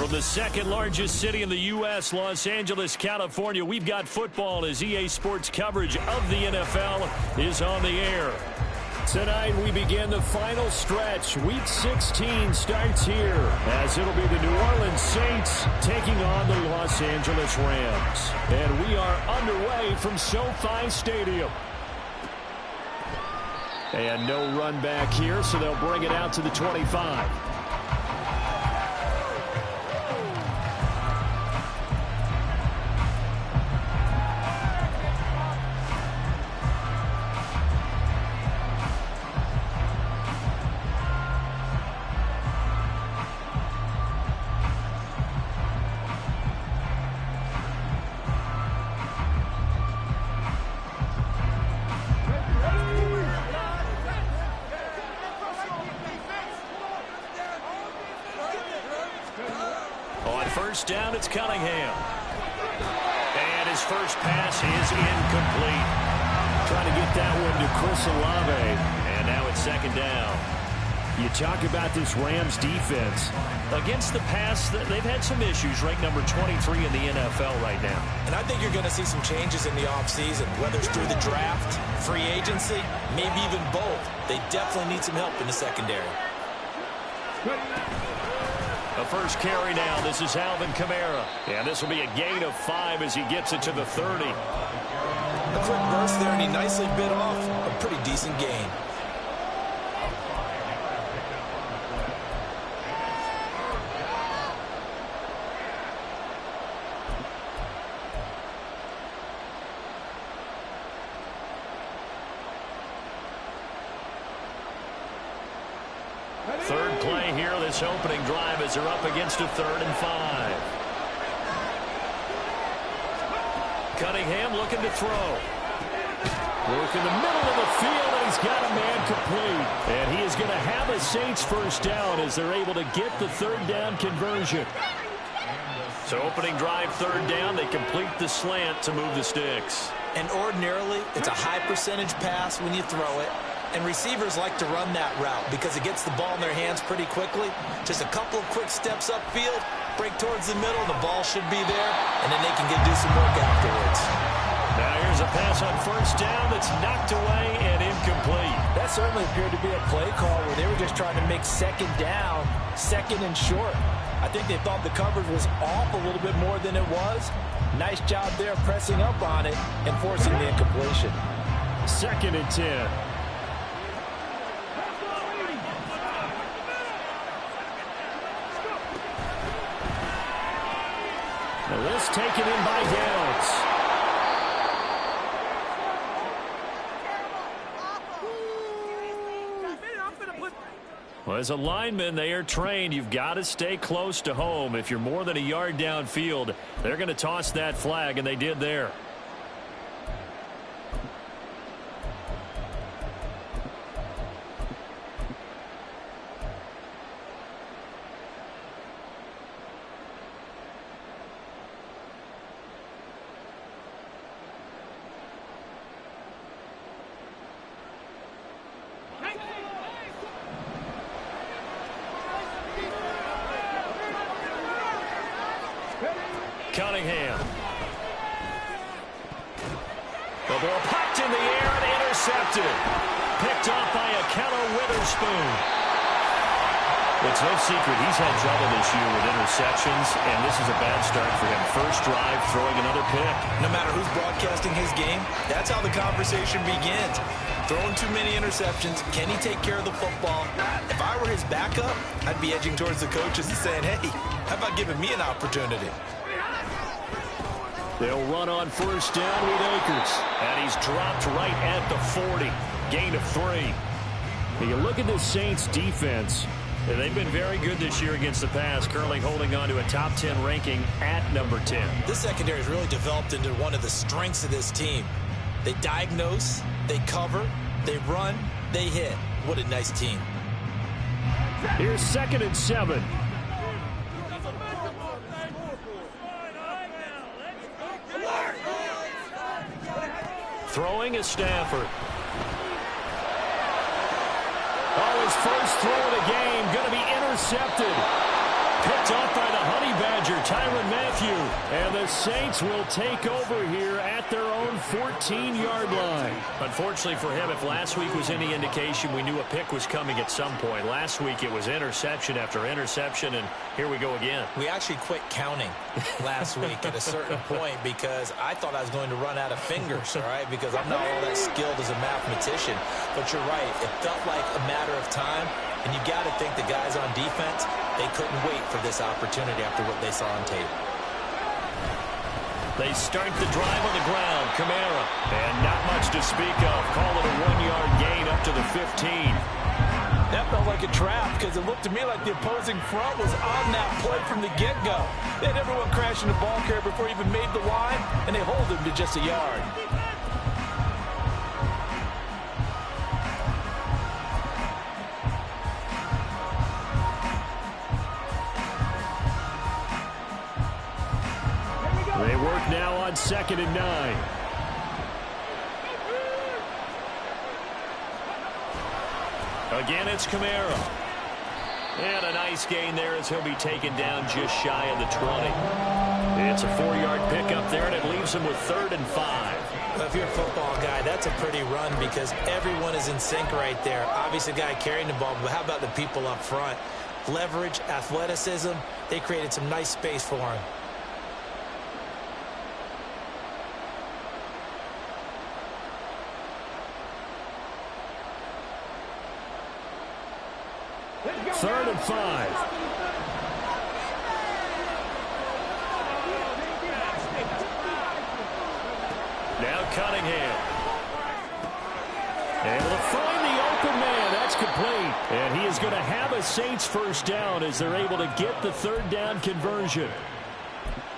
From the second largest city in the U.S., Los Angeles, California, we've got football as EA Sports coverage of the NFL is on the air. Tonight we begin the final stretch. Week 16 starts here as it'll be the New Orleans Saints taking on the Los Angeles Rams. And we are underway from SoFi Stadium. And no run back here, so they'll bring it out to the 25. First down, it's Cunningham. And his first pass is incomplete. Trying to get that one to Chris Olave. And now it's second down. You talk about this Rams defense. Against the pass, they've had some issues. Ranked number 23 in the NFL right now. And I think you're going to see some changes in the offseason, whether it's through the draft, free agency, maybe even both. They definitely need some help in the secondary. The first carry now. This is Alvin Kamara. And this will be a gain of 5 as he gets it to the 30. A quick burst there, and he nicely bit off a pretty decent gain. Third play here, this opening drive as they're up against a 3rd and 5. Cunningham looking to throw. Look in the middle of the field, and he's got a man complete. And he is going to have a Saints first down as they're able to get the 3rd down conversion. So opening drive, 3rd down, they complete the slant to move the sticks. And ordinarily, it's a high percentage pass when you throw it. And receivers like to run that route because it gets the ball in their hands pretty quickly. Just a couple of quick steps upfield, break towards the middle, the ball should be there, and then they can do some work afterwards. Now here's a pass on first down that's knocked away and incomplete. That certainly appeared to be a play call where they were just trying to make second down, second and short. I think they thought the coverage was off a little bit more than it was. Nice job there pressing up on it and forcing the incompletion. 2nd and 10. This taken in by Downs. Well, as a lineman, they are trained. You've got to stay close to home. If you're more than a yard downfield, they're going to toss that flag, and they did there. Cunningham. The ball popped in the air and intercepted. Picked off by Akello Witherspoon. It's no secret he's had trouble this year with interceptions, and this is a bad start for him. First drive, throwing another pick. No matter who's broadcasting his game, that's how the conversation begins. Throwing too many interceptions. Can he take care of the football? If I were his backup, I'd be edging towards the coaches and saying, hey, how about giving me an opportunity? They'll run on first down with Akers. And he's dropped right at the 40. Gain of 3. Now you look at the Saints defense. And they've been very good this year against the pass, currently holding on to a top 10 ranking at number 10. This secondary has really developed into one of the strengths of this team. They diagnose, they cover, they run, they hit. What a nice team. Here's 2nd and 7. Throwing is Stafford. Oh, his first throw of the game going to be intercepted. picked off by the Honey Badger, Tyrann Mathieu. And the Saints will take over here at their own 14-yard line. Unfortunately for him, if last week was any indication, we knew a pick was coming at some point. Last week it was interception after interception, and here we go again. We actually quit counting last week at a certain point because I thought I was going to run out of fingers, all right, because I'm not all that skilled as a mathematician. But you're right. It felt like a matter of time, and you got to think the guys on defense, they couldn't wait for this opportunity after what they saw on tape. They start the drive on the ground. Kamara. And not much to speak of. Call it a 1-yard gain up to the 15. That felt like a trap because it looked to me like the opposing front was on that play from the get-go. They had everyone crashing the ball carrier before he even made the line, and they hold him to just a yard. They work now on 2nd and 9. Again, it's Kamara. And a nice gain there as he'll be taken down just shy of the 20. It's a 4-yard pickup there, and it leaves him with 3rd and 5. Well, if you're a football guy, that's a pretty run because everyone is in sync right there. Obviously, the guy carrying the ball, but how about the people up front? Leverage, athleticism, they created some nice space for him. Third and 5. Now Cunningham. Able to find the open man. That's complete. And he is going to have a Saints first down as they're able to get the 3rd down conversion.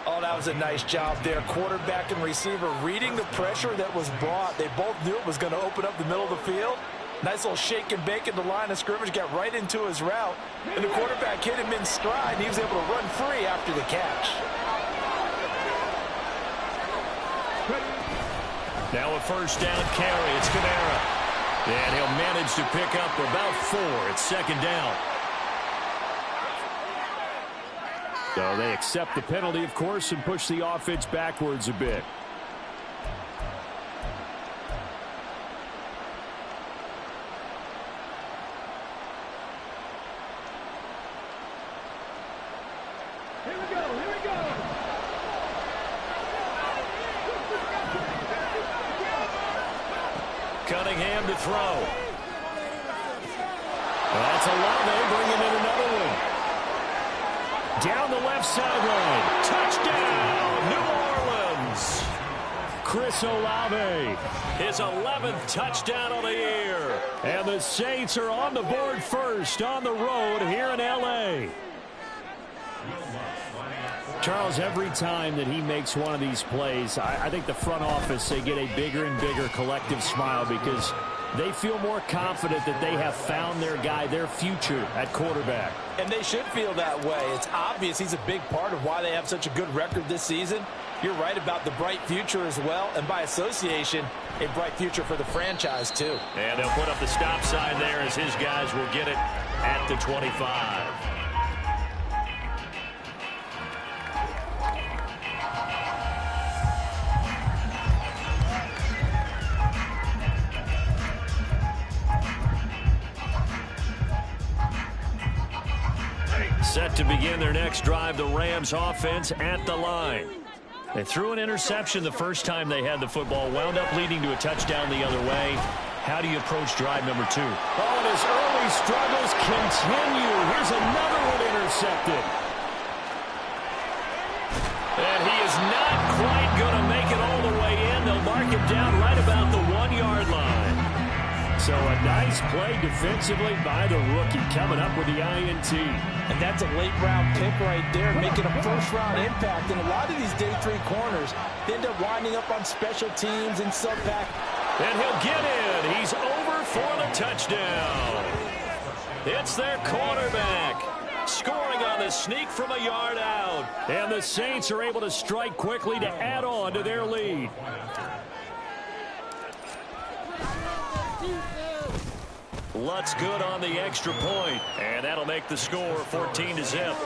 Oh, that was a nice job there. Quarterback and receiver reading the pressure that was brought. They both knew it was going to open up the middle of the field. Nice little shake and bake at the line of scrimmage, got right into his route, and the quarterback hit him in stride, and he was able to run free after the catch. Now a first down carry. It's Kamara. And he'll manage to pick up about 4. It's 2nd down. So they accept the penalty, of course, and push the offense backwards a bit. Cunningham to throw. That's Olave bringing in another one. Down the left sideline. Touchdown, New Orleans. Chris Olave. His 11th touchdown of the year. And the Saints are on the board first on the road here in L.A. Charles, every time that he makes one of these plays, I think the front office, they get a bigger and bigger collective smile because they feel more confident that they have found their guy, their future at quarterback. And they should feel that way. It's obvious he's a big part of why they have such a good record this season. You're right about the bright future as well, and by association, a bright future for the franchise too. And they'll put up the stop sign there as his guys will get it at the 25. Set to begin their next drive, the Rams offense at the line. They threw an interception the first time they had the football, wound up leading to a touchdown the other way. How do you approach drive number 2? Oh, and his early struggles continue. Here's another one intercepted. And he is not quite going to make it all the way in. They'll mark him down right about the 1-yard line. So a nice play defensively by the rookie coming up with the INT. And that's a late-round pick right there, making a first-round impact. And a lot of these day 3 corners, they end up winding up on special teams and sub-back. And he'll get in. He's over for the touchdown. It's their cornerback, scoring on the sneak from a yard out. And the Saints are able to strike quickly to add on to their lead. Lutz good on the extra point, and that'll make the score 14-0.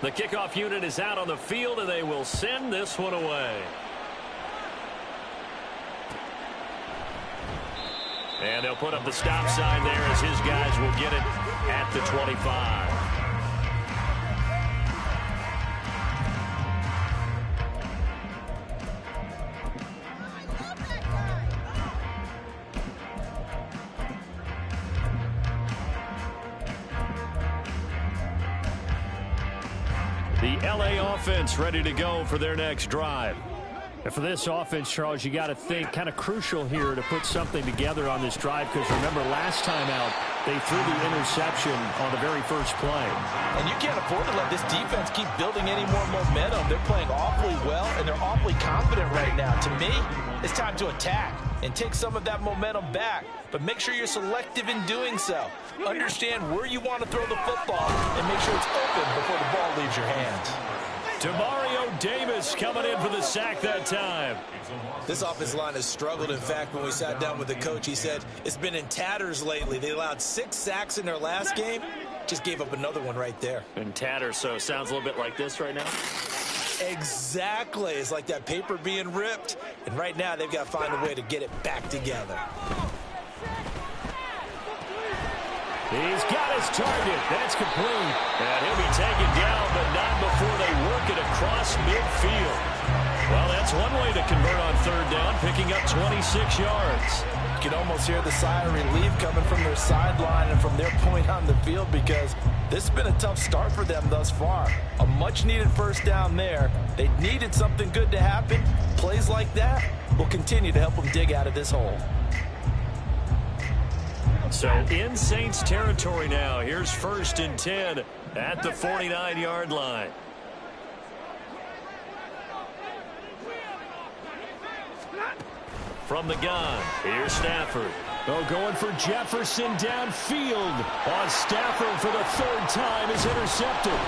The kickoff unit is out on the field, and they will send this one away. And they'll put up the stop sign there as his guys will get it at the 25. The LA offense ready to go for their next drive. And for this offense, Charles, you got to think kind of crucial here to put something together on this drive, because remember last time out they threw the interception on the very first play. And you can't afford to let this defense keep building any more momentum. They're playing awfully well, and they're awfully confident right now. To me, it's time to attack and take some of that momentum back. But make sure you're selective in doing so. Understand where you want to throw the football and make sure it's open before the ball leaves your hands. Demario Davis coming in for the sack that time. This offensive line has struggled. In fact, when we sat down with the coach, he said it's been in tatters lately. They allowed 6 sacks in their last game. Just gave up another one right there. In tatters, so it sounds a little bit like this right now. Exactly. It's like that paper being ripped. And right now, they've got to find a way to get it back together. He's got his target. That's complete. And he'll be taken down, but not before they work it across midfield. Well, that's one way to convert on third down, picking up 26 yards. You can almost hear the sigh of relief coming from their sideline and from their point on the field, because this has been a tough start for them thus far. A much-needed first down there. They needed something good to happen. Plays like that will continue to help them dig out of this hole. So in Saints territory now. Here's 1st and 10 at the 49-yard line. From the gun, here's Stafford. Oh, going for Jefferson downfield. On Stafford for the 3rd time is intercepted.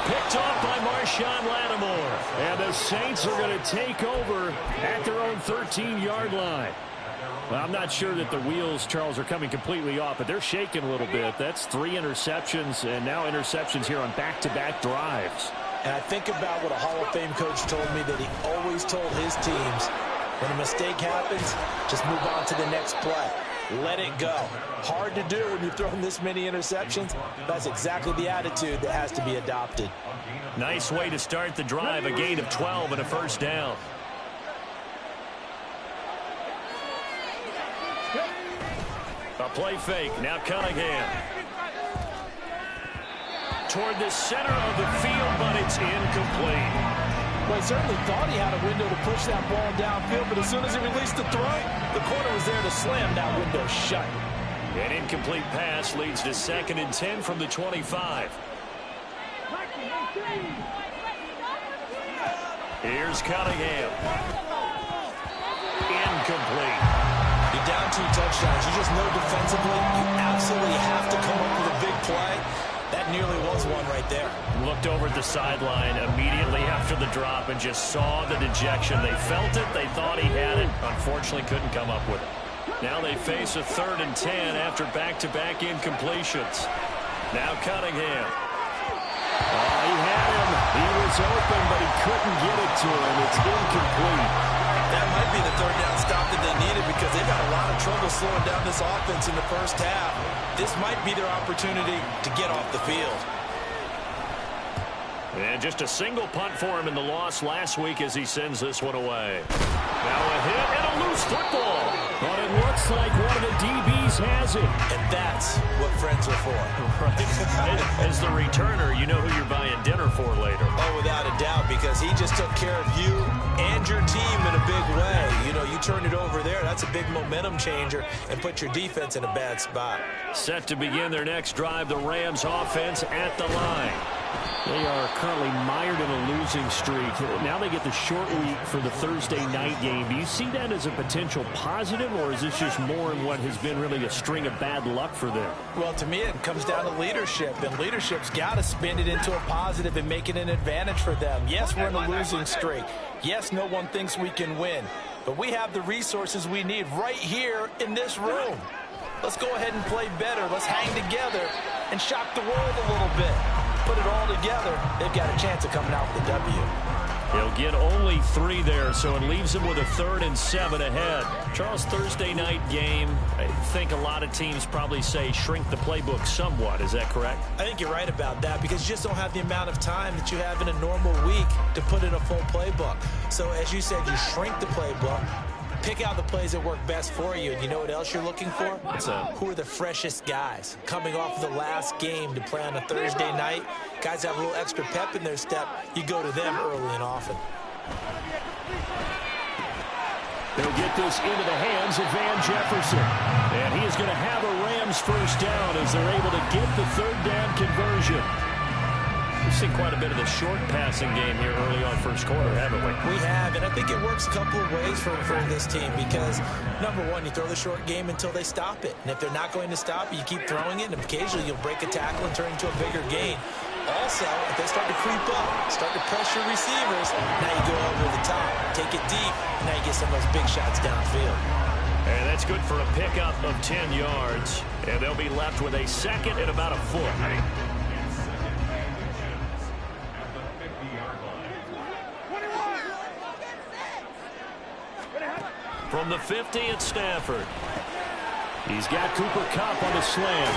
Picked off by Marshawn Lattimore. And the Saints are going to take over at their own 13-yard line. Well, I'm not sure that the wheels, Charles, are coming completely off, but they're shaking a little bit. That's 3 interceptions, and now interceptions here on back-to-back drives. And I think about what a Hall of Fame coach told me that he always told his teams, when a mistake happens, just move on to the next play. Let it go. Hard to do when you've thrown this many interceptions. That's exactly the attitude that has to be adopted. Nice way to start the drive, a gain of 12 and a first down. A play fake. Now Cunningham. Toward the center of the field, but it's incomplete. Well, he certainly thought he had a window to push that ball downfield, but as soon as he released the throw, the corner was there to slam that window shut. An incomplete pass leads to 2nd and 10 from the 25. Here's Cunningham. Incomplete. You're down 2 touchdowns. You just know defensively you absolutely have to come up with a big play. That nearly was one right there. Looked over at the sideline immediately after the drop and just saw the dejection. They felt it. They thought he had it. Unfortunately, couldn't come up with it. Now they face a 3rd and 10 after back-to-back incompletions. Now Cunningham. Oh, he had him. He was open, but he couldn't get it to him. It's incomplete. That might be the 3rd down stop that they needed, because they've had a lot of trouble slowing down this offense in the first half. This might be their opportunity to get off the field. And just a single punt for him in the loss last week as he sends this one away. Now a hit and a loose football. But it looks like one of the DBs has it. And that's what friends are for. Right. As the returner, you know who you're buying dinner for later. Oh, without a doubt, because he just took care of you and your team in a big way. You know, you turn it over there, that's a big momentum changer, and put your defense in a bad spot. Set to begin their next drive, the Rams offense at the line. They are currently mired in a losing streak. Now they get the short week for the Thursday night game. Do you see that as a potential positive, or is this just more in what has been really a string of bad luck for them? Well, to me, it comes down to leadership, and leadership's got to spin it into a positive and make it an advantage for them. Yes, we're in a losing streak. Yes, no one thinks we can win, but we have the resources we need right here in this room. Let's go ahead and play better. Let's hang together and shock the world a little bit. Put it all together, they've got a chance of coming out with a W. He'll get only 3 there, so it leaves him with a 3rd and 7 ahead. Charles, Thursday night game, I think a lot of teams probably say shrink the playbook somewhat. Is that correct? I think you're right about that because you just don't have the amount of time that you have in a normal week to put in a full playbook. So as you said, you shrink the playbook. Pick out the plays that work best for you. And you know what else you're looking for? Who are the freshest guys? Coming off of the last game to play on a Thursday night, guys have a little extra pep in their step. You go to them early and often. They'll get this into the hands of Van Jefferson. And he is going to have a Rams first down as they're able to get the 3rd down conversion. We've seen quite a bit of the short passing game here early on first quarter, haven't we? We have, and I think it works a couple of ways for this team because, number one, you throw the short game until they stop it. And if they're not going to stop it, you keep throwing it, and occasionally you'll break a tackle and turn into a bigger gain. Also, if they start to creep up, start to pressure receivers, now you go over the top, take it deep, now you get some of those big shots downfield. And that's good for a pickup of 10 yards. And they'll be left with a 2nd and about a foot. From the 50 at Stafford. He's got Cooper Kupp on the slam.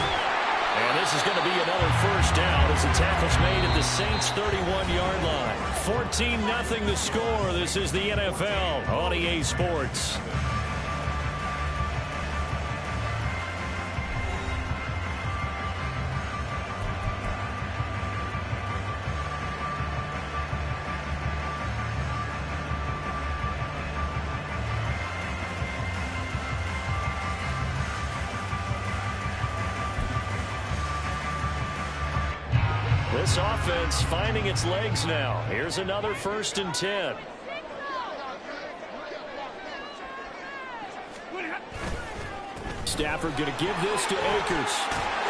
And this is going to be another first down as the tackle's made at the Saints' 31-yard line. 14-0 the score. This is the NFL on EA Sports. This offense finding its legs now. Here's another 1st and 10. Stafford going to give this to Akers.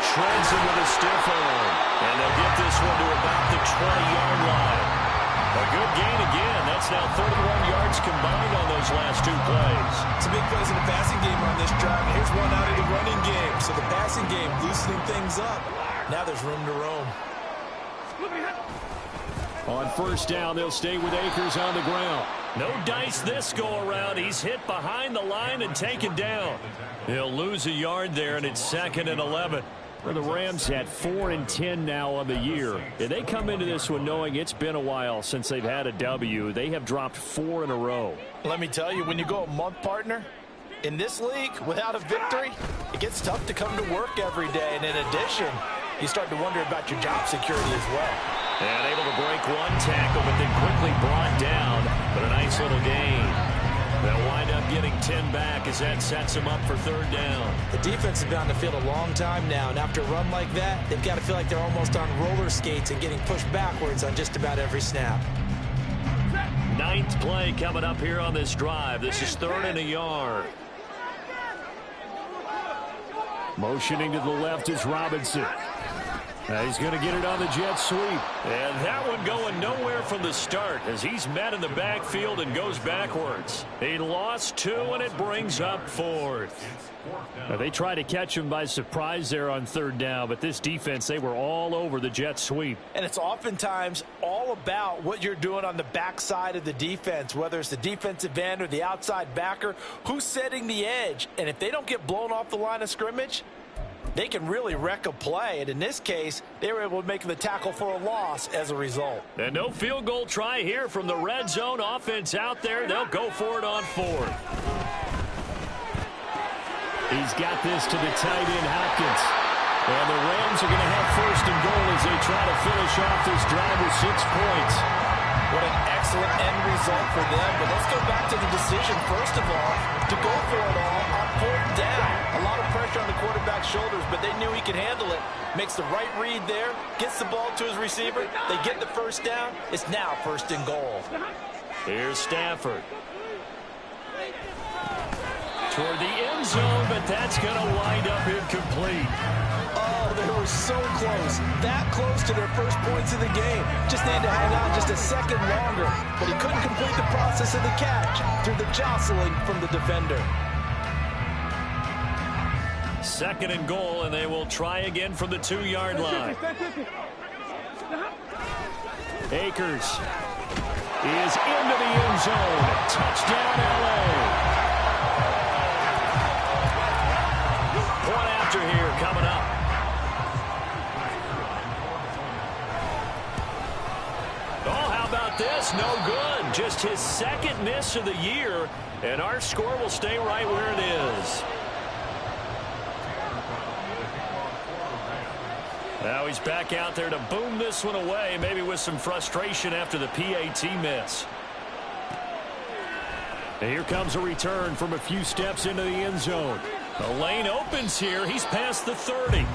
Shreds him with a stiff arm. And they'll get this one to about the 20-yard line. A good gain again. That's now 31 yards combined on those last 2 plays. Some big plays in the passing game on this drive. Here's one out of the running game. So the passing game loosening things up. Now there's room to roam. On first down, they'll stay with Akers on the ground. No dice this go-around. He's hit behind the line and taken down. He'll lose a yard there, and it's 2nd and 11. Well, the Rams at 4 and 10 now on the year. And they come into this one knowing it's been a while since they've had a W. They have dropped 4 in a row. Let me tell you, when you go a month, partner, in this league, without a victory, it gets tough to come to work every day. And in addition, you start to wonder about your job security as well. And able to break one tackle, but then quickly brought down. But a nice little gain. They'll wind up getting 10 back as that sets them up for 3rd down. The defense has been on the field a long time now, and after a run like that, they've got to feel like they're almost on roller skates and getting pushed backwards on just about every snap. 9th play coming up here on this drive. This is 3rd and a yard. Motioning to the left is Robinson. He's going to get it on the jet sweep. And that one going nowhere from the start as he's met in the backfield and goes backwards. He lost 2, and it brings up 4th. Now, they try to catch him by surprise there on 3rd down, but this defense, they were all over the jet sweep. And it's oftentimes all about what you're doing on the backside of the defense, whether it's the defensive end or the outside backer, who's setting the edge. And if they don't get blown off the line of scrimmage, they can really wreck a play. And in this case, they were able to make the tackle for a loss as a result. And no field goal try here from the red zone offense out there. They'll go for it on 4th. He's got this to the tight end, Hopkins. And the Rams are going to have 1st and goal as they try to finish off this drive with 6 points. What an excellent end result for them. But let's go back to the decision, first of all, to go for it all on 4th down. A lot of pressure on the quarterback's shoulders, but they knew he could handle it. Makes the right read there, gets the ball to his receiver. They get the 1st down. It's now 1st and goal. Here's Stafford. Toward the end zone, but that's going to wind up incomplete. Oh, they were so close. That close to their first points of the game. Just needed to hang on just a second longer, but he couldn't complete the process of the catch through the jostling from the defender. 2nd and goal, and they will try again from the 2-yard line. Akers is into the end zone. Touchdown, L.A. Point after here coming up. Oh, how about this? No good. Just his 2nd miss of the year, and our score will stay right where it is. Now he's back out there to boom this one away, maybe with some frustration after the PAT miss. And here comes a return from a few steps into the end zone. The lane opens here. He's past the 30.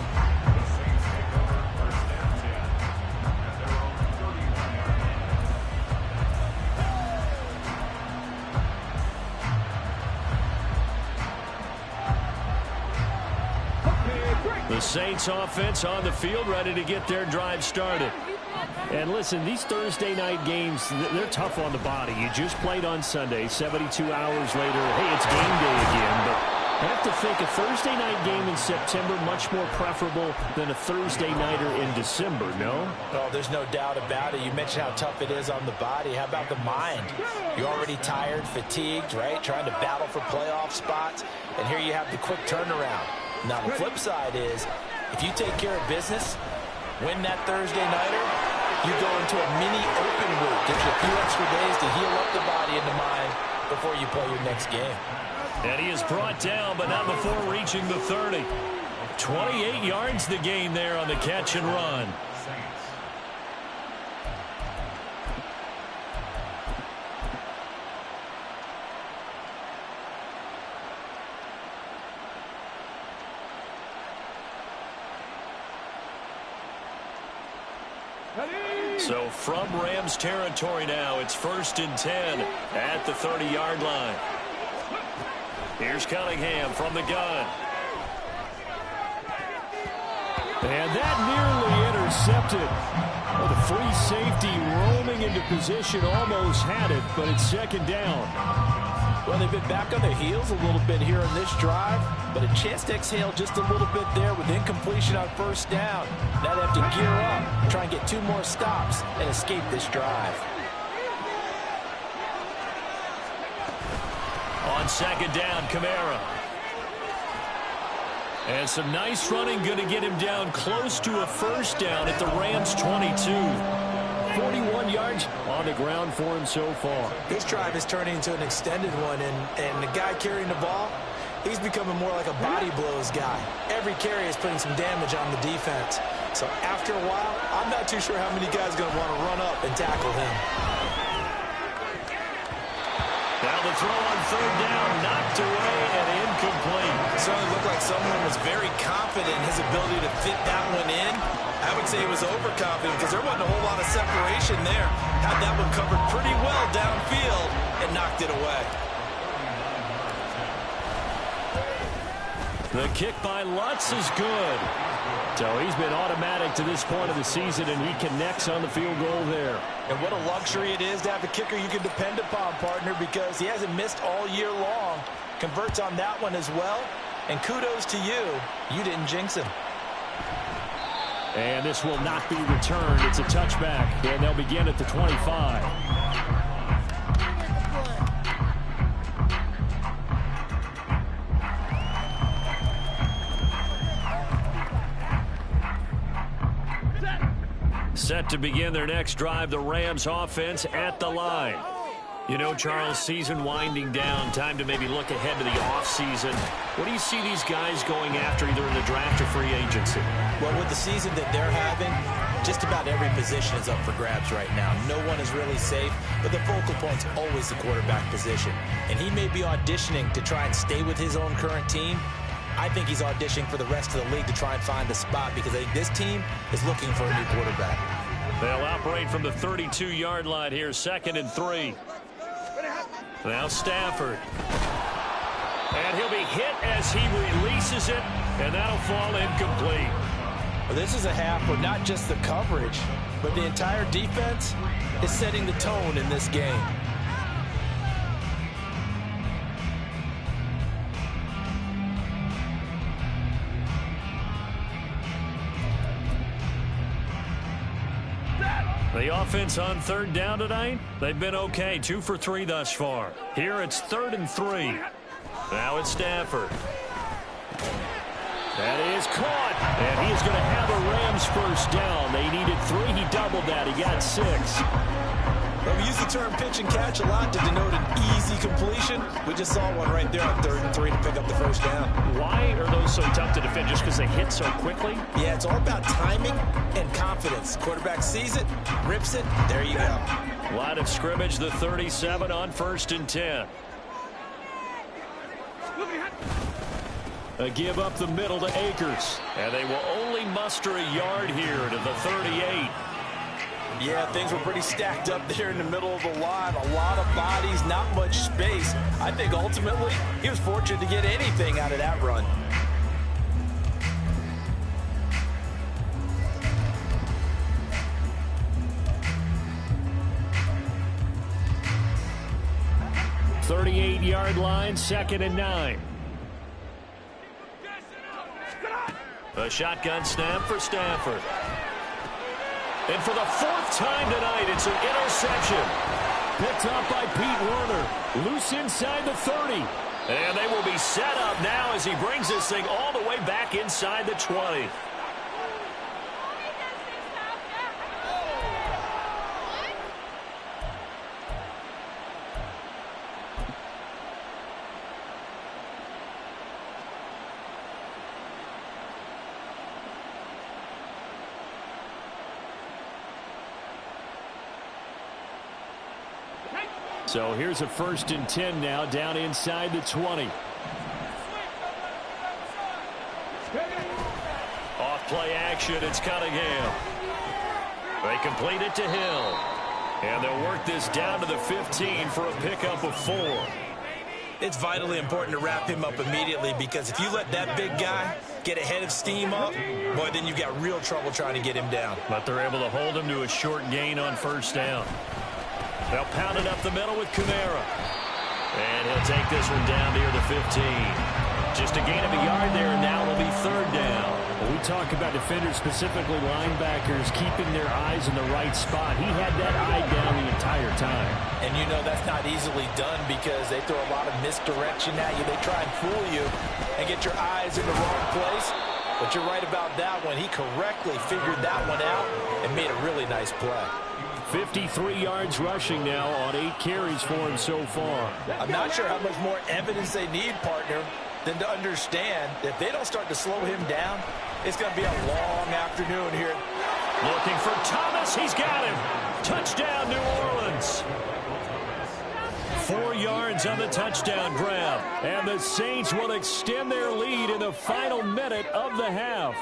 The Saints offense on the field, ready to get their drive started. And listen, these Thursday night games, they're tough on the body. You just played on Sunday, 72 hours later. Hey, it's game day again, but I have to think a Thursday night game in September much more preferable than a Thursday nighter in December, no? Oh, there's no doubt about it. You mentioned how tough it is on the body. How about the mind? You're already tired, fatigued, right? Trying to battle for playoff spots. And here you have the quick turnaround. Now, the flip side is, if you take care of business, win that Thursday nighter, you go into a mini open week. Gives you a few extra days to heal up the body and the mind before you play your next game. And he is brought down, but not before reaching the 30. 28 yards the gain there on the catch and run. So from Rams territory now, it's 1st and 10 at the 30-yard line. Here's Cunningham from the gun. And that nearly intercepted. Well, the free safety roaming into position almost had it, but it's 2nd down. Well, they've been back on their heels a little bit here in this drive, but a chance to exhale just a little bit there with incompletion on 1st down. Now they have to gear up, try and get 2 more stops and escape this drive. On 2nd down, Kamara. And some nice running, going to get him down close to a 1st down at the Rams' 22. 41 yards on the ground for him so far. This drive is turning into an extended one, and the guy carrying the ball, he's becoming more like a body blows guy. Every carry is putting some damage on the defense. So after a while, I'm not too sure how many guys are going to want to run up and tackle him. Now the throw on 3rd down, knocked away and incomplete. It certainly looked like someone was very confident in his ability to fit that one in. I would say he was overconfident because there wasn't a whole lot of separation there. Had that one covered pretty well downfield and knocked it away. The kick by Lutz is good. So he's been automatic to this point of the season, and he connects on the field goal there. And what a luxury it is to have a kicker you can depend upon, partner, because he hasn't missed all year long. Converts on that one as well. And kudos to you. You didn't jinx him. And this will not be returned. It's a touchback, and they'll begin at the 25. Set to begin their next drive, the Rams offense at the line. You know, Charles, season winding down, time to maybe look ahead to the offseason. What do you see these guys going after either in the draft or free agency? Well, with the season that they're having, just about every position is up for grabs right now. No one is really safe, but the focal point's always the quarterback position. And he may be auditioning to try and stay with his own current team. I think he's auditioning for the rest of the league to try and find a spot because I think this team is looking for a new quarterback. They'll operate from the 32-yard line here, 2nd and 3. Now Stafford. And he'll be hit as he releases it, and that'll fall incomplete. Well, this is a half where not just the coverage, but the entire defense is setting the tone in this game. The offense on 3rd down tonight, they've been okay, 2 for 3 thus far. Here it's 3rd and 3. Now it's Stafford. That is caught, and he's going to have a Rams first down. They needed 3. He doubled that. He got 6. Well, we use the term pitch and catch a lot to denote an easy completion. We just saw one right there on 3rd and 3 to pick up the first down. Why are those so tough to defend? Just because they hit so quickly? Yeah, it's all about timing and confidence. Quarterback sees it, rips it, there you go. Line of scrimmage, the 37 on 1st and 10. A give up the middle to Akers. And they will only muster a yard here to the 38. Yeah, things were pretty stacked up there in the middle of the line. A lot of bodies, not much space. I think ultimately he was fortunate to get anything out of that run. .38-yard line, 2nd and 9. A shotgun snap for Stafford. And for the 4th time tonight, it's an interception. Picked up by Pete Werner. Loose inside the 30. And they will be set up now as he brings this thing all the way back inside the 20. So here's a 1st and 10 now down inside the 20. Off play action, it's Cunningham. They complete it to Hill. And they'll work this down to the 15 for a pickup of 4. It's vitally important to wrap him up immediately because if you let that big guy get a head of steam up, boy, then you've got real trouble trying to get him down. But they're able to hold him to a short gain on 1st down. They'll pound it up the middle with Kamara. And he'll take this one down near the 15. Just a gain of a yard there, and now it'll be 3rd down. Well, we talk about defenders, specifically linebackers, keeping their eyes in the right spot. He had that eye down the entire time. And you know that's not easily done because they throw a lot of misdirection at you. They try and fool you and get your eyes in the wrong place. But you're right about that one. He correctly figured that one out and made a really nice play. 53 yards rushing now on 8 carries for him so far. I'm not sure how much more evidence they need, partner, than to understand that if they don't start to slow him down, it's going to be a long afternoon here. Looking for Thomas. He's got him. Touchdown, New Orleans. 4 yards on the touchdown grab. And the Saints will extend their lead in the final minute of the half.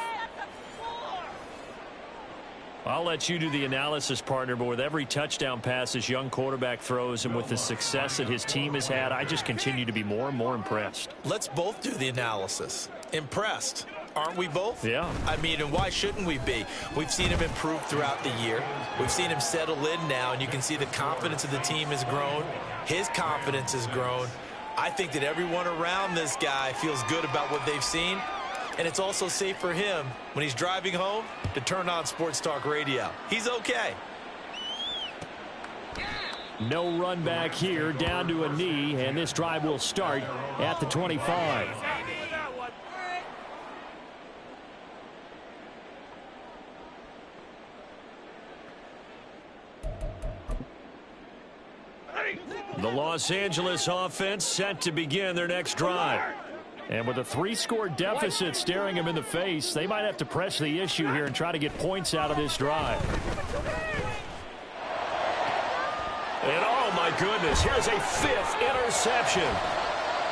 I'll let you do the analysis, partner, but with every touchdown pass this young quarterback throws and with the success that his team has had, I just continue to be more and more impressed. Let's both do the analysis. Impressed. Aren't we both? Yeah. I mean, and why shouldn't we be? We've seen him improve throughout the year. We've seen him settle in now, and you can see the confidence of the team has grown. His confidence has grown. I think that everyone around this guy feels good about what they've seen. And it's also safe for him when he's driving home to turn on Sports Talk Radio. He's okay. No run back here, down to a knee, and this drive will start at the 25. The Los Angeles offense set to begin their next drive. And with a 3-score deficit staring them in the face, they might have to press the issue here and try to get points out of this drive. And oh my goodness, here's a 5th interception.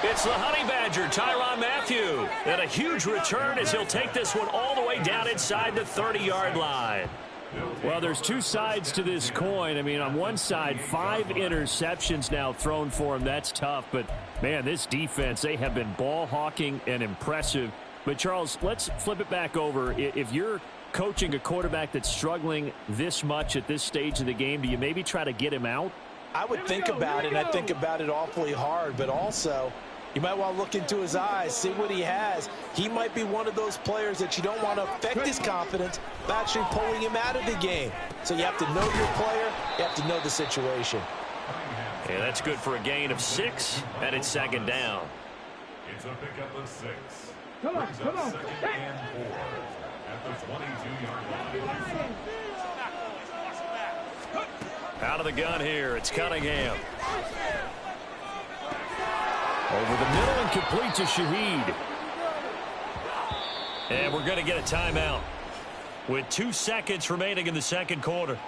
It's the Honey Badger, Tyrann Mathieu. And a huge return as he'll take this one all the way down inside the 30-yard line. Well, there's two sides to this coin. I mean, on one side, 5 interceptions now thrown for him. That's tough. But, man, this defense, they have been ball hawking and impressive. But, Charles, let's flip it back over. If you're coaching a quarterback that's struggling this much at this stage of the game, do you maybe try to get him out? I would think about it, and I think about it awfully hard. But also, you might want to look into his eyes, see what he has. He might be one of those players that you don't want to affect his confidence by actually pulling him out of the game. So you have to know your player. You have to know the situation. Yeah, that's good for a gain of 6, and it's 2nd down. It's a pickup of 6. Come on. 2nd and 4 at the 22-yard line. Out of the gun here, it's Cunningham. Over the middle and complete to Shaheed. And we're going to get a timeout with 2 seconds remaining in the second quarter.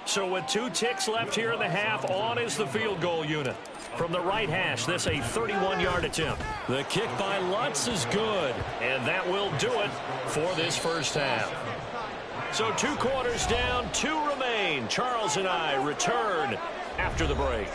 So with 2 ticks left here in the half, on is the field goal unit. From the right hash, this a 31-yard attempt. The kick by Lutz is good, and that will do it for this first half. So 2 quarters down, 2 remain. Charles and I return after the break.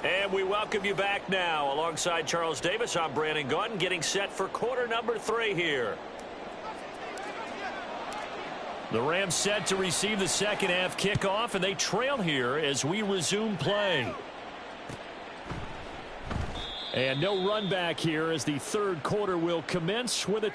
And we welcome you back now. Alongside Charles Davis, I'm Brandon Gaudin, getting set for quarter number 3 here. The Rams set to receive the second half kickoff, and they trail here as we resume play. And no run back here as the third quarter will commence with a...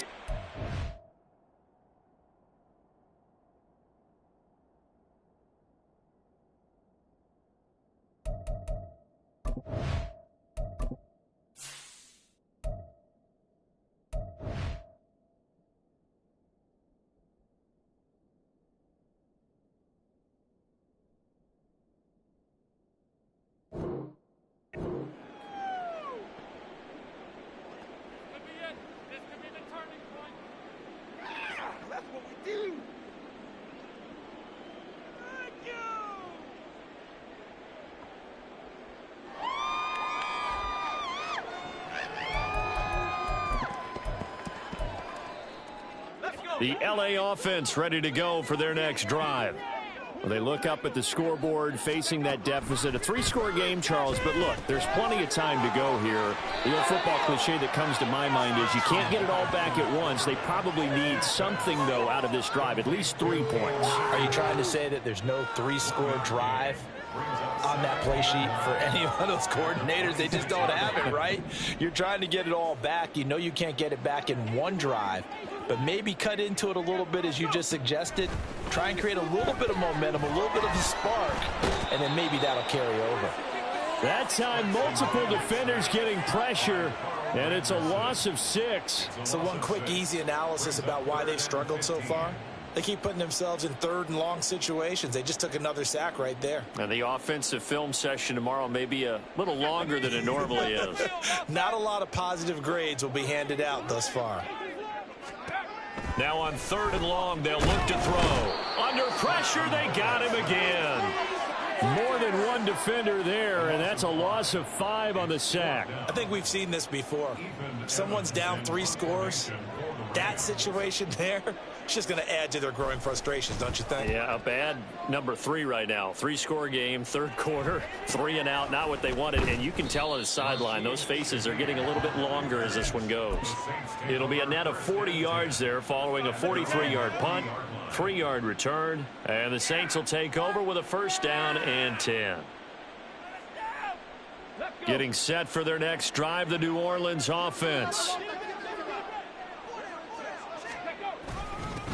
The LA offense ready to go for their next drive. Well, they look up at the scoreboard facing that deficit. A 3-score game, Charles, but look, there's plenty of time to go here. The old football cliche that comes to my mind is you can't get it all back at once. They probably need something, though, out of this drive, at least 3 points. Are you trying to say that there's no 3-score drive on that play sheet for any one of those coordinators? They just don't have it, right? You're trying to get it all back. You know you can't get it back in one drive, but maybe cut into it a little bit as you just suggested. Try and create a little bit of momentum, a little bit of a spark, and then maybe that'll carry over. That time, multiple defenders getting pressure, and it's a loss of 6. So one quick, easy analysis about why they've struggled so far. They keep putting themselves in 3rd and long situations. They just took another sack right there. And the offensive film session tomorrow may be a little longer than it normally is. Not a lot of positive grades will be handed out thus far. Now on 3rd and long, they'll look to throw. Under pressure, they got him again. More than one defender there, and that's a loss of 5 on the sack. I think we've seen this before. Someone's down 3 scores. That situation there, it's just going to add to their growing frustrations, don't you think? Yeah, a bad number 3 right now. 3-score game, 3rd quarter, 3 and out, not what they wanted. And you can tell on the sideline, those faces are getting a little bit longer as this one goes. It'll be a net of 40 yards there following a 43-yard punt, 3-yard return. And the Saints will take over with a 1st down and 10. Getting set for their next drive, the New Orleans offense.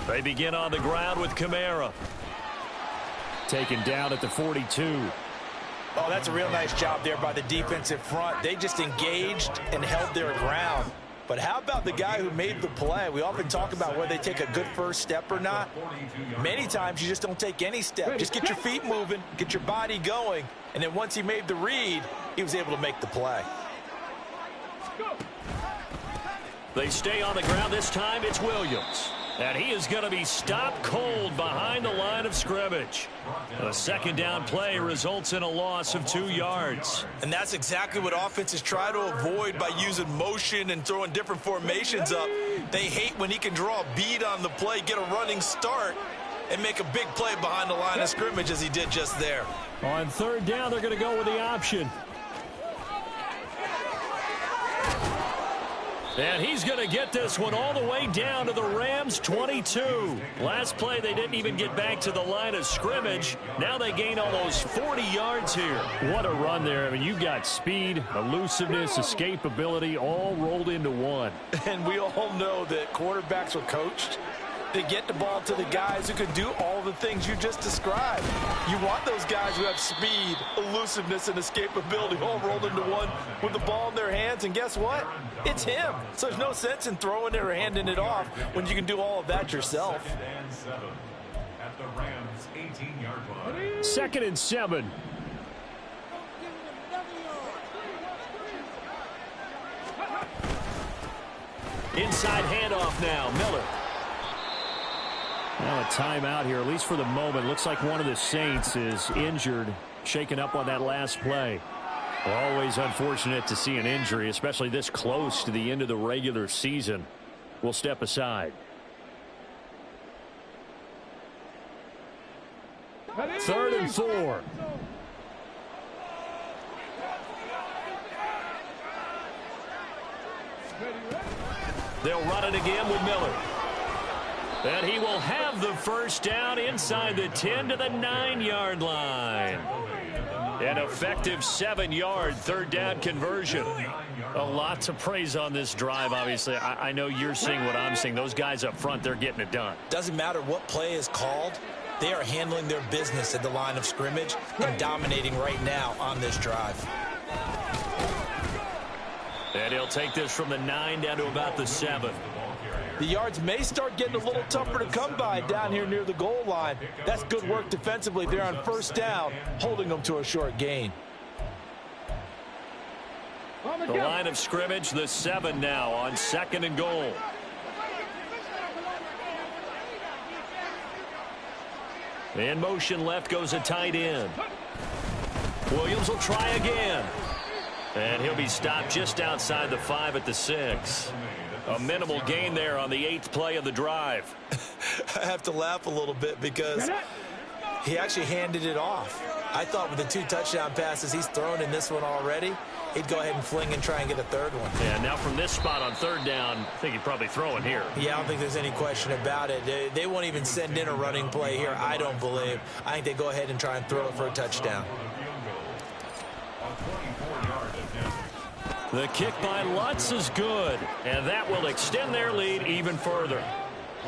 They begin on the ground with Kamara. Taken down at the 42. Oh, that's a real nice job there by the defensive front. They just engaged and held their ground. But how about the guy who made the play? We often talk about whether they take a good first step or not. Many times you just don't take any step. Just get your feet moving, get your body going, and then once he made the read, he was able to make the play. They stay on the ground. This time it's Williams. And he is going to be stopped cold behind the line of scrimmage. A second down play results in a loss of 2 yards. And that's exactly what offenses try to avoid by using motion and throwing different formations up. They hate when he can draw a bead on the play, get a running start, and make a big play behind the line of scrimmage as he did just there. On third down, they're going to go with the option. And he's going to get this one all the way down to the Rams' 22. Last play, they didn't even get back to the line of scrimmage. Now they gain almost 40 yards here. What a run there. I mean, you've got speed, elusiveness, escapability all rolled into one. And we all know that quarterbacks are coached to get the ball to the guys who can do all the things you just described. You want those guys who have speed, elusiveness, and escapability all rolled into one with the ball in their hands. And guess what? It's him. So there's no sense in throwing it or handing it off when you can do all of that yourself. At the Rams' 18-yard line. 2nd and 7. Inside handoff now, Miller. Now a timeout here, at least for the moment. Looks like one of the Saints is injured, shaken up on that last play. Always unfortunate to see an injury, especially this close to the end of the regular season. We'll step aside. 3rd and 4. They'll run it again with Miller. And he will have the first down inside the 10 to the 9-yard line. An effective 7-yard third down conversion. A lot to praise on this drive, obviously. I know you're seeing what I'm seeing. Those guys up front, they're getting it done. Doesn't matter what play is called. They are handling their business at the line of scrimmage and dominating right now on this drive. And he'll take this from the 9 down to about the 7. The yards may start getting a little tougher to come by down here near the goal line. That's good work defensively there on first down, holding them to a short gain. The line of scrimmage, the 7 now on 2nd and goal. In motion left goes a tight end. Williams will try again. And he'll be stopped just outside the 5 at the 6. A minimal gain there on the 8th play of the drive. I have to laugh a little bit because he actually handed it off. I thought with the 2 touchdown passes he's thrown in this one already, he'd go ahead and fling and try and get a 3rd one. Yeah, now from this spot on 3rd down, I think he'd probably throw it here. Yeah, I don't think there's any question about it. They won't even send in a running play here, I don't believe. I think they go ahead and try and throw it for a touchdown. The kick by Lutz is good, and that will extend their lead even further.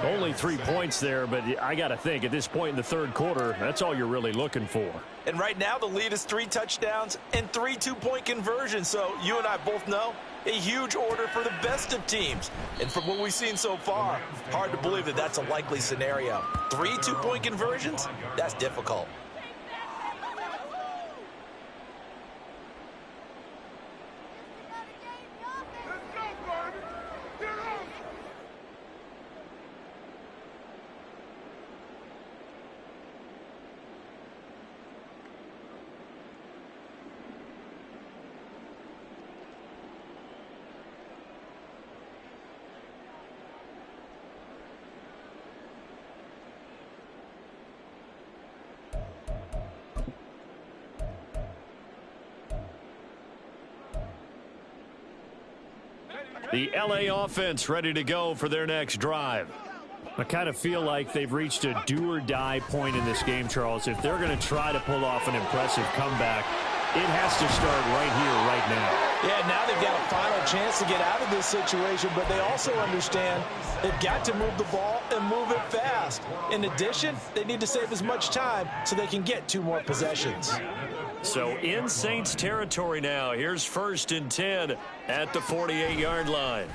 Only 3 points there, but I got to think at this point in the 3rd quarter, that's all you're really looking for. And right now the lead is 3 touchdowns and 3 two-point conversions. So you and I both know a huge order for the best of teams. And from what we've seen so far, hard to believe that that's a likely scenario. 3 two-point conversions? That's difficult. The LA offense ready to go for their next drive. I kind of feel like they've reached a do-or-die point in this game, Charles. If they're going to try to pull off an impressive comeback, it has to start right here, right now. Yeah, now they've got a final chance to get out of this situation, but they also understand they've got to move the ball and move it fast. In addition, they need to save as much time so they can get 2 more possessions. So in Saints territory now. Here's 1st and 10 at the 48-yard line.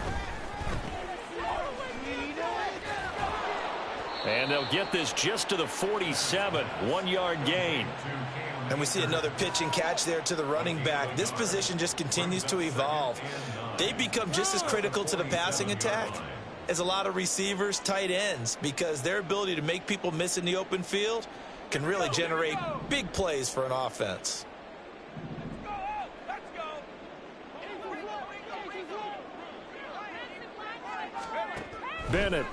And they'll get this just to the 47, 1-yard gain. And we see another pitch and catch there to the running back. This position just continues to evolve. They become just as critical to the passing attack as a lot of receivers, tight ends, because their ability to make people miss in the open field can really generate big plays for an offense. Bennett.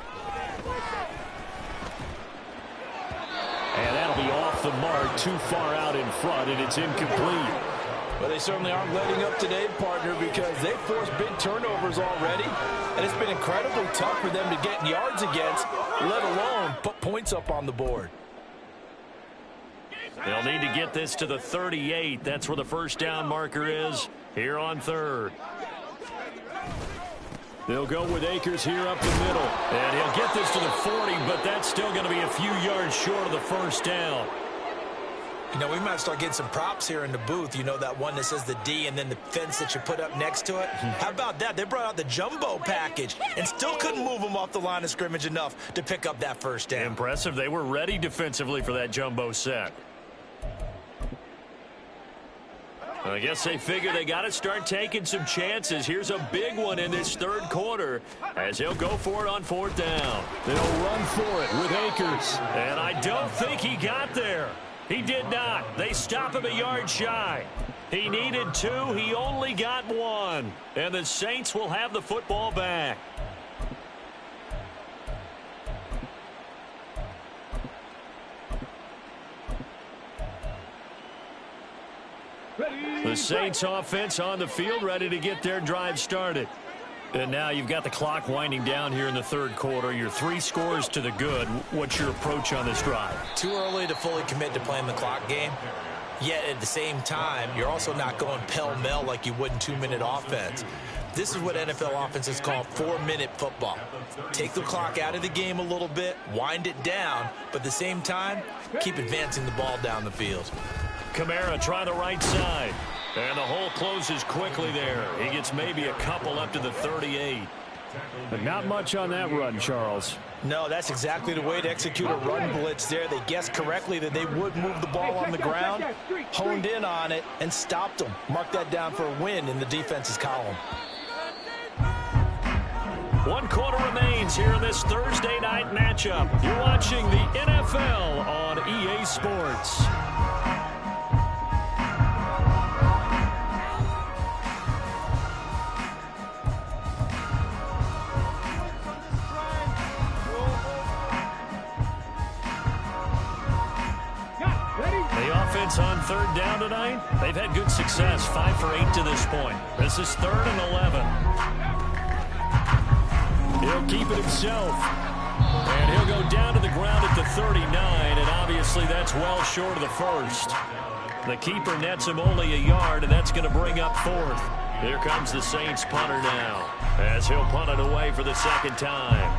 And that'll be off the mark, too far out in front, and it's incomplete. Well, they certainly aren't letting up today, partner, because they've forced big turnovers already, and it's been incredibly tough for them to get yards against, let alone put points up on the board. They'll need to get this to the 38. That's where the first down marker is here on 3rd. They'll go with Akers here up the middle. And he'll get this to the 40, but that's still going to be a few yards short of the first down. You know, we might start getting some props here in the booth. You know, that one that says the D and then the fence that you put up next to it? How about that? They brought out the jumbo package and still couldn't move them off the line of scrimmage enough to pick up that first down. Impressive. They were ready defensively for that jumbo set. I guess they figure they got to start taking some chances. Here's a big one in this 3rd quarter as he'll go for it on 4th down. They'll run for it with Akers. And I don't think he got there. He did not. They stop him a yard shy. He needed 2. He only got 1. And the Saints will have the football back. The Saints offense on the field, ready to get their drive started. And now you've got the clock winding down here in the 3rd quarter. You're 3 scores to the good. What's your approach on this drive? Too early to fully commit to playing the clock game. Yet at the same time, you're also not going pell-mell like you would in 2-minute offense. This is what NFL offenses call 4-minute football. Take the clock out of the game a little bit, wind it down, but at the same time, keep advancing the ball down the field. Kamara try the right side. And the hole closes quickly there. He gets maybe a couple up to the 38. But not much on that run, Charles. No, that's exactly the way to execute a run blitz there. They guessed correctly that they would move the ball on the ground, honed in on it, and stopped them. Mark that down for a win in the defense's column. 1 quarter remains here in this Thursday night matchup. You're watching the NFL on EA Sports. On 3rd down tonight, they've had good success, 5 for 8 to this point. This is 3rd and 11. He'll keep it himself, and he'll go down to the ground at the 39, and obviously that's well short of the first. The keeper nets him only a yard, and that's going to bring up 4th. Here comes the Saints punter now, as he'll punt it away for the 2nd time.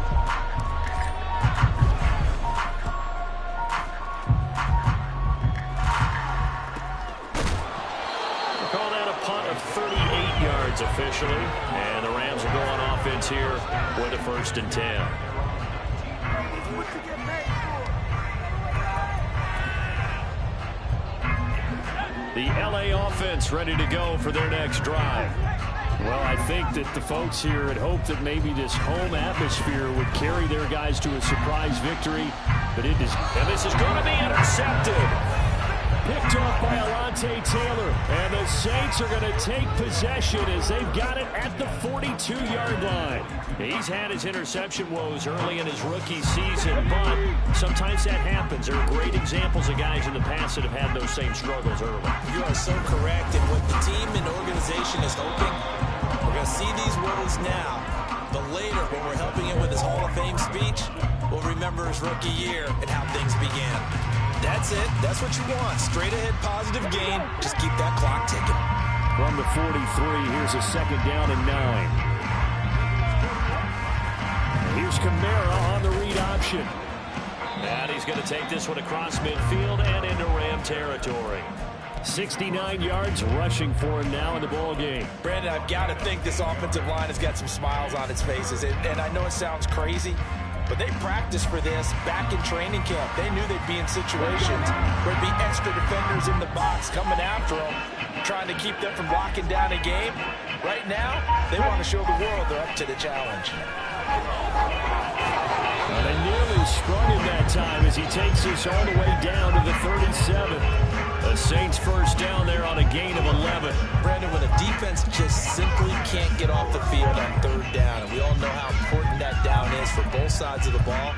Officially, and the Rams will go on offense here with a 1st and 10. The LA offense ready to go for their next drive. Well, I think that the folks here had hoped that maybe this home atmosphere would carry their guys to a surprise victory, but it is. And this is going to be intercepted. Picked off by Alontae Taylor, and the Saints are going to take possession as they've got it at the 42-yard line. He's had his interception woes early in his rookie season, but sometimes that happens. There are great examples of guys in the past that have had those same struggles early. You are so correct, and what the team and organization is hoping, we're going to see these woes now, but later when we're helping him with his Hall of Fame speech, we'll remember his rookie year and how things began. That's it. That's what you want. Straight ahead positive gain. Just keep that clock ticking. From the 43, here's a 2nd down and 9. Here's Kamara on the read option. And he's going to take this one across midfield and into Ram territory. 69 yards rushing for him now in the ball game. Brandon, I've got to think this offensive line has got some smiles on its faces. And I know it sounds crazy, but they practiced for this back in training camp. They knew they'd be in situations where there'd be extra defenders in the box coming after them, trying to keep them from locking down a game. Right now, they want to show the world they're up to the challenge. They nearly sprung him that time as he takes this all the way down to the 37. The Saints first down there on a gain of 11. Brandon, when a defense just simply can't get off the field on 3rd down, and we all know how important that down is for both sides of the ball,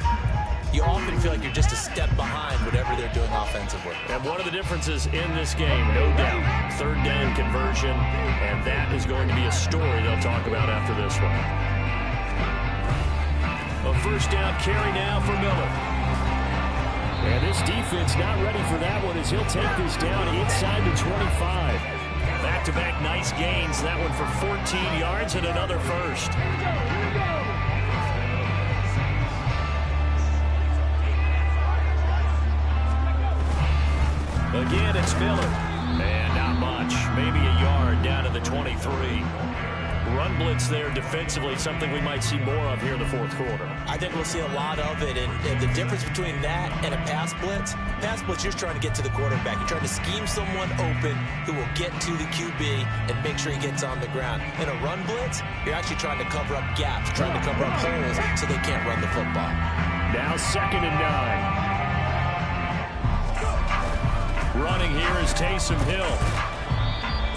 you often feel like you're just a step behind whatever they're doing offensively. And one of the differences in this game, no doubt, 3rd down conversion, and that is going to be a story they'll talk about after this one. A 1st down carry now for Miller. And this defense not ready for that one as he'll take this down inside the 25. Back-to-back nice gains. That one for 14 yards and another first. Again, it's Miller. And not much. Maybe a yard down to the 23. Run blitz there defensively, something we might see more of here in the 4th quarter. I think we'll see a lot of it, and the difference between that and a pass blitz, you're just trying to get to the quarterback. You're trying to scheme someone open who will get to the QB and make sure he gets on the ground. In a run blitz, you're actually trying to cover up gaps, trying to cover up holes so they can't run the football. Now 2nd and 9. Running here is Taysom Hill.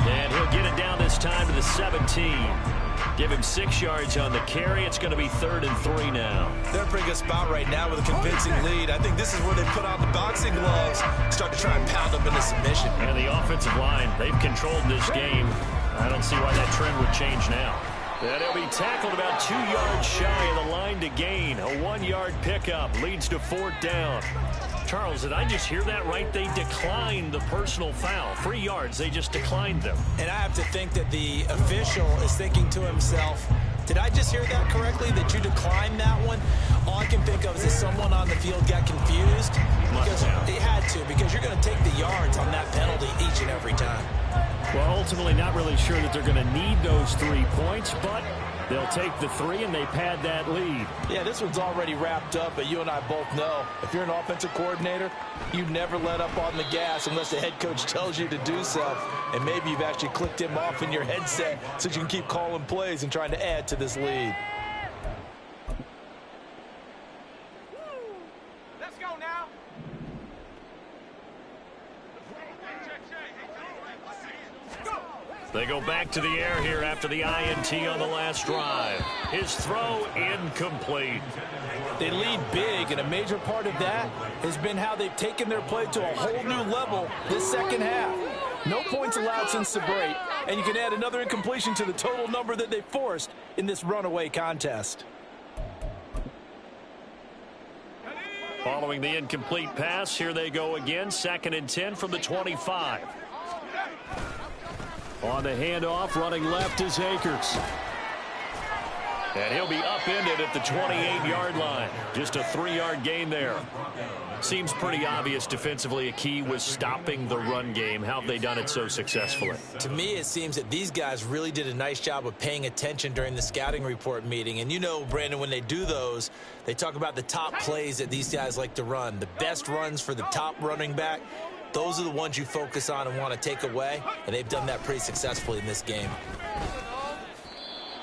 And he'll get it down this time to the 17. Give him 6 yards on the carry. It's going to be 3rd and 3 now. They're in a pretty good spot right now with a convincing lead. I think this is where they put on the boxing gloves, start to try and pound them into submission. And the offensive line, they've controlled this game. I don't see why that trend would change now. And he'll be tackled about 2 yards shy of the line to gain. A 1-yard pickup leads to 4th down. Charles, did I just hear that right? They declined the personal foul. 3 yards, they just declined them. And I have to think that the official is thinking to himself, did I just hear that correctly, that you declined that one? All I can think of is that someone on the field got confused. Because they had to, because you're going to take the yards on that penalty each and every time. Well, ultimately not really sure that they're going to need those 3 points, but they'll take the 3 and they pad that lead. Yeah, this one's already wrapped up, but you and I both know if you're an offensive coordinator, you never let up on the gas unless the head coach tells you to do so. And maybe you've actually clicked him off in your headset so you can keep calling plays and trying to add to this lead. Let's go now. They go back to the air here after the INT on the last drive. His throw incomplete. They lead big, and a major part of that has been how they've taken their play to a whole new level this 2nd half. No points allowed since the break, and you can add another incompletion to the total number that they forced in this runaway contest. Following the incomplete pass, here they go again. 2nd and 10 from the 25. On the handoff, running left is Akers. And he'll be upended at the 28-yard line. Just a 3-yard gain there. Seems pretty obvious defensively a key was stopping the run game. How have they done it so successfully? To me, it seems that these guys really did a nice job of paying attention during the scouting report meeting. And you know, Brandon, when they do those, they talk about the top plays that these guys like to run. The best runs for the top running back. Those are the ones you focus on and want to take away, and they've done that pretty successfully in this game.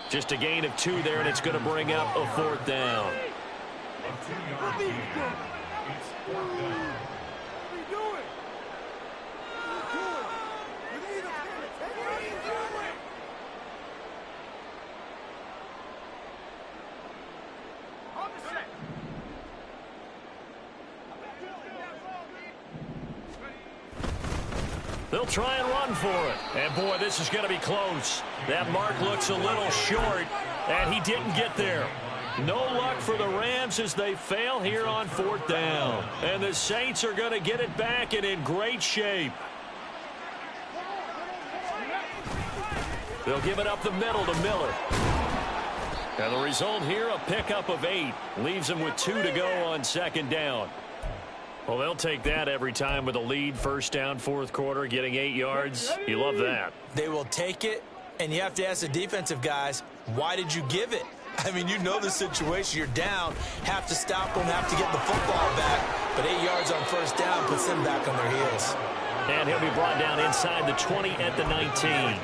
Just a gain of 2 there, and it's going to bring up a 4th down. They'll try and run for it. And, boy, this is going to be close. That mark looks a little short, and he didn't get there. No luck for the Rams as they fail here on 4th down. And the Saints are going to get it back and in great shape. They'll give it up the middle to Miller. And the result here, a pickup of 8. Leaves them with 2 to go on second down. Well, they'll take that every time with a lead. First down, fourth quarter, getting 8 yards. You love that. They will take it, and you have to ask the defensive guys, why did you give it? I mean, you know the situation. You're down, have to stop them, have to get the football back. But 8 yards on first down puts them back on their heels. And he'll be brought down inside the 20 at the 19.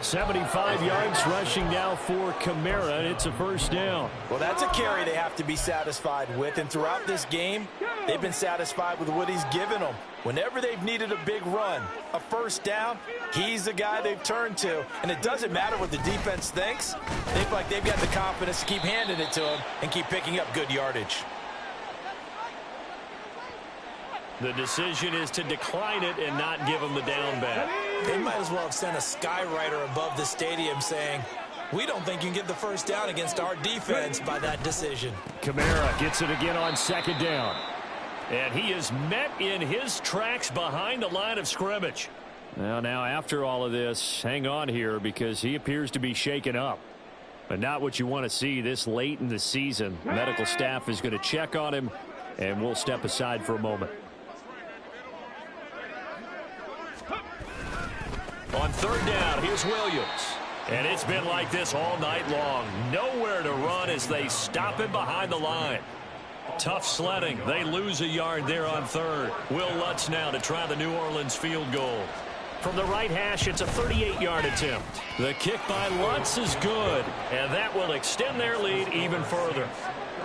75 yards rushing now for Kamara. It's a first down. Well, that's a carry they have to be satisfied with. And throughout this game, they've been satisfied with what he's given them. Whenever they've needed a big run, a first down, he's the guy they've turned to. And it doesn't matter what the defense thinks. They feel like they've got the confidence to keep handing it to him and keep picking up good yardage. The decision is to decline it and not give him the down back. They might as well have sent a skywriter above the stadium saying, we don't think you can get the first down against our defense by that decision. Kamara gets it again on second down. And he is met in his tracks behind the line of scrimmage. Now after all of this, hang on here because he appears to be shaken up. But not what you want to see this late in the season. Medical staff is going to check on him, and we'll step aside for a moment. On third down, here's Williams. And it's been like this all night long. Nowhere to run as they stop him behind the line. Tough sledding. They lose a yard there on third. Will Lutz now to try the New Orleans field goal. From the right hash, it's a 38-yard attempt. The kick by Lutz is good, and that will extend their lead even further.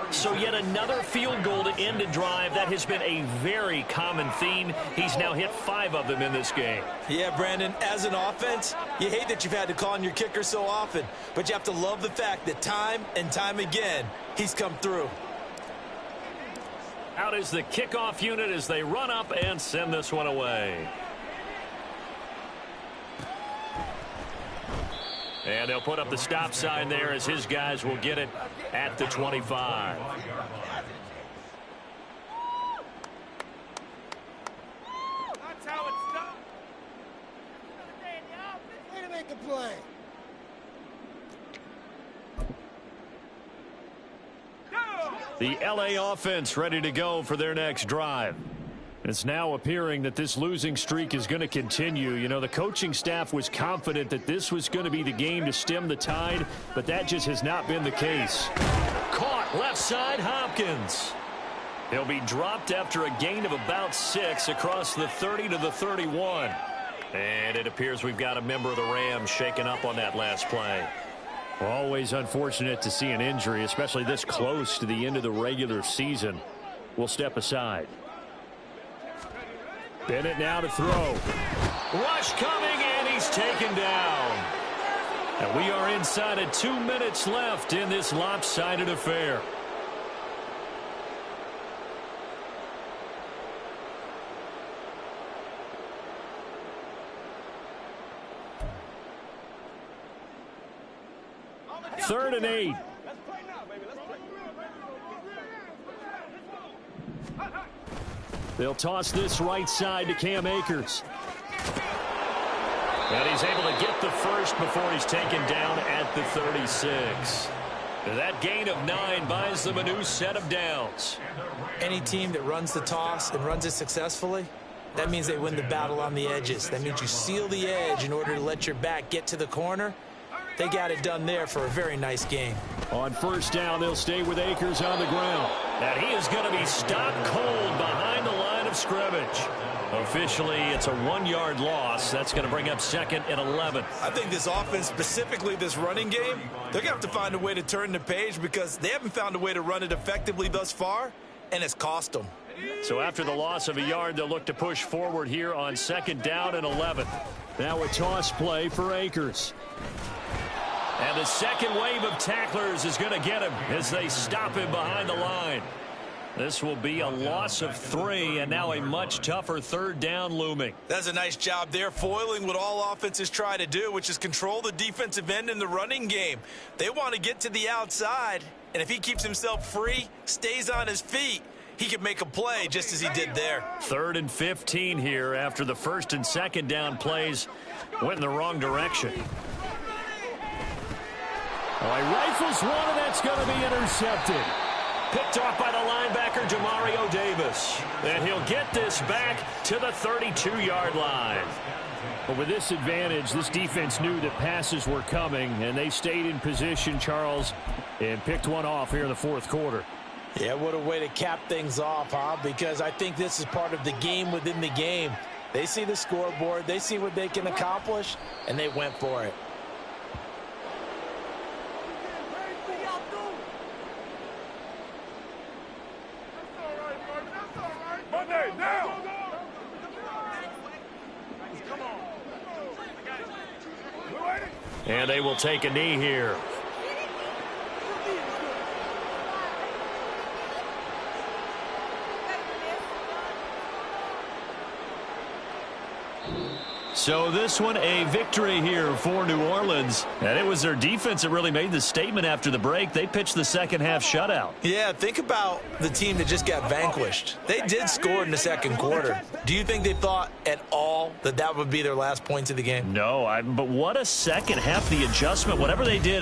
So yet another field goal to end a drive. That has been a very common theme. He's now hit 5 of them in this game. Yeah, Brandon, as an offense, you hate that you've had to call on your kicker so often, but you have to love the fact that time and time again, he's come through. Out is the kickoff unit as they run up and send this one away. And they'll put up the stop sign there as his guys will get it at the 25. That's how it's done. Way to make a play. The LA offense ready to go for their next drive. It's now appearing that this losing streak is going to continue. You know, the coaching staff was confident that this was going to be the game to stem the tide, but that just has not been the case. Caught left side, Hopkins. He'll be dropped after a gain of about 6 across the 30 to the 31. And it appears we've got a member of the Rams shaken up on that last play. Always unfortunate to see an injury, especially this close to the end of the regular season. We'll step aside. Bennett now to throw. Rush coming, and he's taken down. And we are inside of 2 minutes left in this lopsided affair. Third and 8. They'll toss this right side to Cam Akers. And he's able to get the first before he's taken down at the 36. That gain of 9 buys them a new set of downs. Any team that runs the toss and runs it successfully, that means they win the battle on the edges. That means you seal the edge in order to let your back get to the corner. They got it done there for a very nice game. On first down, they'll stay with Akers on the ground. And he is going to be stopped cold behind the line of scrimmage. Officially, it's a 1-yard loss. That's going to bring up second and 11. I think this offense, specifically this running game, they're going to have to find a way to turn the page because they haven't found a way to run it effectively thus far, and it's cost them. So after the loss of a yard, they'll look to push forward here on second down and 11. Now a toss play for Akers. And the second wave of tacklers is going to get him as they stop him behind the line. This will be a loss of 3, and now a much tougher third down looming. That's a nice job there, foiling what all offenses try to do, which is control the defensive end in the running game. They want to get to the outside, and if he keeps himself free, stays on his feet, he can make a play just as he did there. 3rd and 15 here after the first and second down plays went in the wrong direction. Well, he rifles one, and that's going to be intercepted. Picked off by the linebacker, Jamario Davis. And he'll get this back to the 32-yard line. But with this advantage, this defense knew that passes were coming, and they stayed in position, Charles, and picked one off here in the fourth quarter. Yeah, what a way to cap things off, huh? Because I think this is part of the game within the game. They see the scoreboard, they see what they can accomplish, and they went for it. And they will take a knee here. So this one a victory here for New Orleans. And it was their defense that really made the statement after the break. They pitched the second half shutout. Yeah, think about the team that just got vanquished. They did score in the second quarter. Do you think they thought at all that that would be their last points of the game? No, but what a second half, the adjustment, whatever they did.